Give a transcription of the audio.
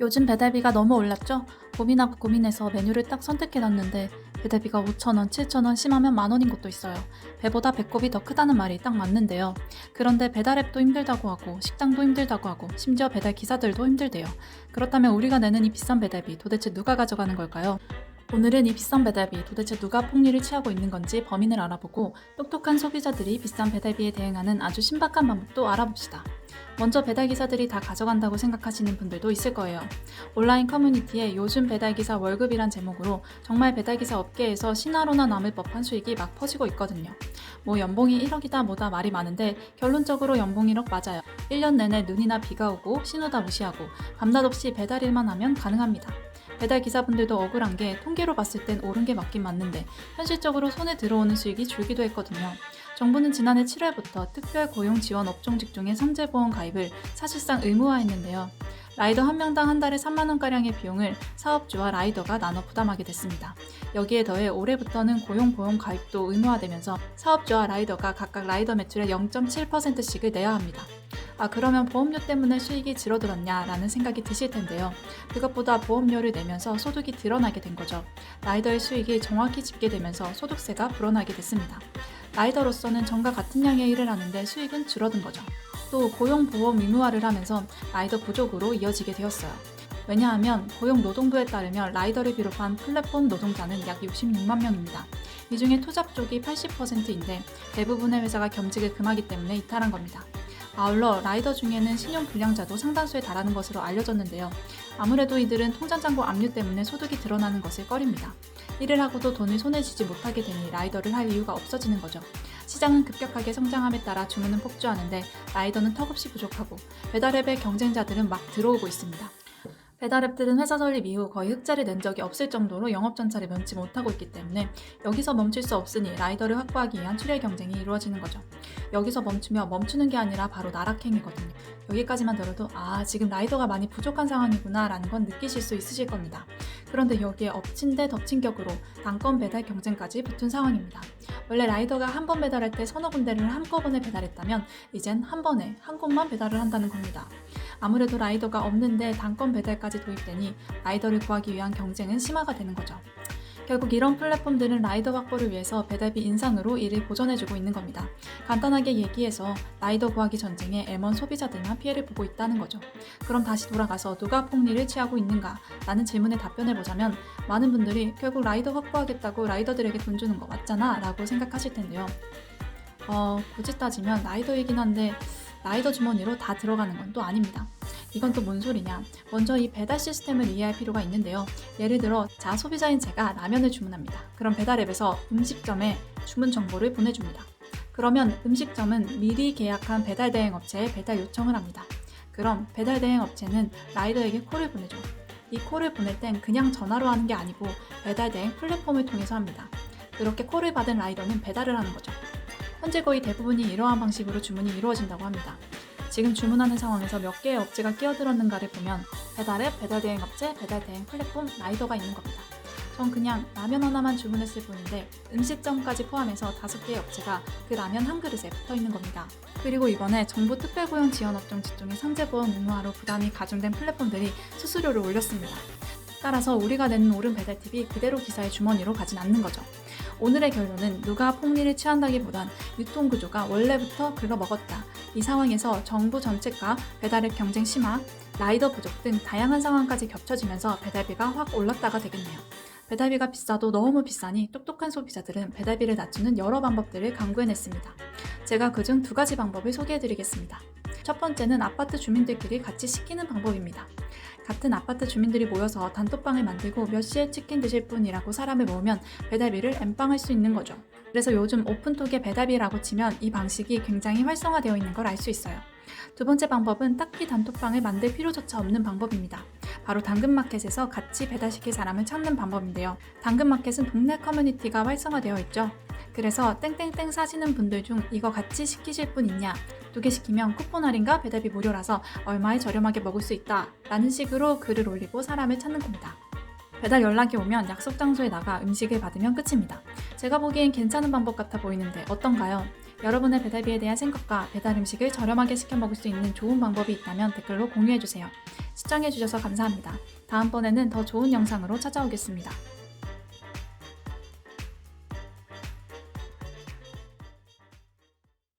요즘 배달비가 너무 올랐죠? 고민하고 고민해서 메뉴를 딱 선택해놨는데 배달비가 5,000원, 7,000원, 심하면 만 원인 곳도 있어요. 배보다 배꼽이 더 크다는 말이 딱 맞는데요. 그런데 배달앱도 힘들다고 하고 식당도 힘들다고 하고 심지어 배달 기사들도 힘들대요. 그렇다면 우리가 내는 이 비싼 배달비 도대체 누가 가져가는 걸까요? 오늘은 이 비싼 배달비 도대체 누가 폭리를 취하고 있는 건지 범인을 알아보고 똑똑한 소비자들이 비싼 배달비에 대응하는 아주 신박한 방법도 알아봅시다. 먼저 배달기사들이 다 가져간다고 생각하시는 분들도 있을 거예요. 온라인 커뮤니티에 요즘 배달기사 월급이란 제목으로 정말 배달기사 업계에서 신화로나 남을 법한 수익이 막 퍼지고 있거든요. 뭐 연봉이 1억이다 뭐다 말이 많은데 결론적으로 연봉 1억 맞아요. 1년 내내 눈이나 비가 오고 신호다 무시하고 밤낮 없이 배달 일만 하면 가능합니다. 배달 기사분들도 억울한 게 통계로 봤을 땐 오른 게 맞긴 맞는데 현실적으로 손에 들어오는 수익이 줄기도 했거든요. 정부는 지난해 7월부터 특별 고용 지원 업종 직종의 선제보험 가입을 사실상 의무화했는데요. 라이더 한 명당 한 달에 3만 원가량의 비용을 사업주와 라이더가 나눠 부담하게 됐습니다. 여기에 더해 올해부터는 고용보험 가입도 의무화되면서 사업주와 라이더가 각각 라이더 매출의 0.7%씩을 내야 합니다. 그러면 보험료 때문에 수익이 줄어들었냐라는 생각이 드실 텐데요. 그것보다 보험료를 내면서 소득이 드러나게 된 거죠. 라이더의 수익이 정확히 집계되면서 소득세가 불어나게 됐습니다. 라이더로서는 전과 같은 양의 일을 하는데 수익은 줄어든 거죠. 또 고용보험 의무화를 하면서 라이더 부족으로 이어지게 되었어요. 왜냐하면 고용노동부에 따르면 라이더를 비롯한 플랫폼 노동자는 약 66만 명입니다. 이 중에 투잡 쪽이 80%인데 대부분의 회사가 겸직을 금하기 때문에 이탈한 겁니다. 아울러 라이더 중에는 신용불량자도 상당수에 달하는 것으로 알려졌는데요. 아무래도 이들은 통장잔고 압류 때문에 소득이 드러나는 것을 꺼립니다. 일을 하고도 돈을 손에 쥐지 못하게 되니 라이더를 할 이유가 없어지는 거죠. 시장은 급격하게 성장함에 따라 주문은 폭주하는데 라이더는 턱없이 부족하고 배달앱의 경쟁자들은 막 들어오고 있습니다. 배달앱들은 회사 설립 이후 거의 흑자를 낸 적이 없을 정도로 영업 전차를 면치 못하고 있기 때문에 여기서 멈출 수 없으니 라이더를 확보하기 위한 출혈 경쟁이 이루어지는 거죠. 여기서 멈추면 멈추는 게 아니라 바로 나락행위거든요. 여기까지만 들어도 지금 라이더가 많이 부족한 상황이구나 라는 건 느끼실 수 있으실 겁니다. 그런데 여기에 엎친 데 덮친 격으로 단건 배달 경쟁까지 붙은 상황입니다. 원래 라이더가 한 번 배달할 때 서너 군데를 한꺼번에 배달했다면 이젠 한 번에 한 곳만 배달을 한다는 겁니다. 아무래도 라이더가 없는데 단건 배달까지 도입되니 라이더를 구하기 위한 경쟁은 심화가 되는 거죠. 결국 이런 플랫폼들은 라이더 확보를 위해서 배달비 인상으로 이를 보전해주고 있는 겁니다. 간단하게 얘기해서 라이더 구하기 전쟁에 M1 소비자들만 피해를 보고 있다는 거죠. 그럼 다시 돌아가서 누가 폭리를 취하고 있는가? 라는 질문에 답변해보자면 많은 분들이 결국 라이더 확보하겠다고 라이더들에게 돈 주는 거 맞잖아 라고 생각하실 텐데요. 굳이 따지면 라이더이긴 한데 라이더 주머니로 다 들어가는 건 또 아닙니다. 이건 또 뭔 소리냐? 먼저 이 배달 시스템을 이해할 필요가 있는데요. 예를 들어 소비자인 제가 라면을 주문합니다. 그럼 배달앱에서 음식점에 주문 정보를 보내줍니다. 그러면 음식점은 미리 계약한 배달 대행 업체에 배달 요청을 합니다. 그럼 배달 대행 업체는 라이더에게 콜을 보내죠. 이 콜을 보낼 땐 그냥 전화로 하는 게 아니고 배달 대행 플랫폼을 통해서 합니다. 그렇게 콜을 받은 라이더는 배달을 하는 거죠. 현재 거의 대부분이 이러한 방식으로 주문이 이루어진다고 합니다. 지금 주문하는 상황에서 몇 개의 업체가 끼어들었는가를 보면 배달앱, 배달대행업체, 배달대행 플랫폼, 라이더가 있는 겁니다. 전 그냥 라면 하나만 주문했을 뿐인데 음식점까지 포함해서 5개의 업체가 그 라면 한 그릇에 붙어 있는 겁니다. 그리고 이번에 정부 특별고용 지원업종 직종의 선제보험 의무화로 부담이 가중된 플랫폼들이 수수료를 올렸습니다. 따라서 우리가 내는 오른 배달 팁이 그대로 기사의 주머니로 가진 않는 거죠. 오늘의 결론은 누가 폭리를 취한다기보단 유통구조가 원래부터 긁어먹었다. 이 상황에서 정부 정책과 배달앱 경쟁 심화, 라이더 부족 등 다양한 상황까지 겹쳐지면서 배달비가 확 올랐다가 되겠네요. 배달비가 비싸도 너무 비싸니 똑똑한 소비자들은 배달비를 낮추는 여러 방법들을 강구해냈습니다. 제가 그중 2가지 방법을 소개해드리겠습니다. 첫 번째는 아파트 주민들끼리 같이 시키는 방법입니다. 같은 아파트 주민들이 모여서 단톡방을 만들고 몇 시에 치킨 드실 분이라고 사람을 모으면 배달비를 엠빵할 수 있는 거죠. 그래서 요즘 오픈톡에 배달비라고 치면 이 방식이 굉장히 활성화되어 있는 걸 알 수 있어요. 두 번째 방법은 딱히 단톡방을 만들 필요조차 없는 방법입니다. 바로 당근마켓에서 같이 배달시킬 사람을 찾는 방법인데요. 당근마켓은 동네 커뮤니티가 활성화되어 있죠. 그래서 땡땡땡 사시는 분들 중 이거 같이 시키실 분 있냐? 2개 시키면 쿠폰 할인과 배달비 무료라서 얼마에 저렴하게 먹을 수 있다 라는 식으로 글을 올리고 사람을 찾는 겁니다. 배달 연락이 오면 약속 장소에 나가 음식을 받으면 끝입니다. 제가 보기엔 괜찮은 방법 같아 보이는데 어떤가요? 여러분의 배달비에 대한 생각과 배달 음식을 저렴하게 시켜 먹을 수 있는 좋은 방법이 있다면 댓글로 공유해주세요. 시청해주셔서 감사합니다. 다음번에는 더 좋은 영상으로 찾아오겠습니다.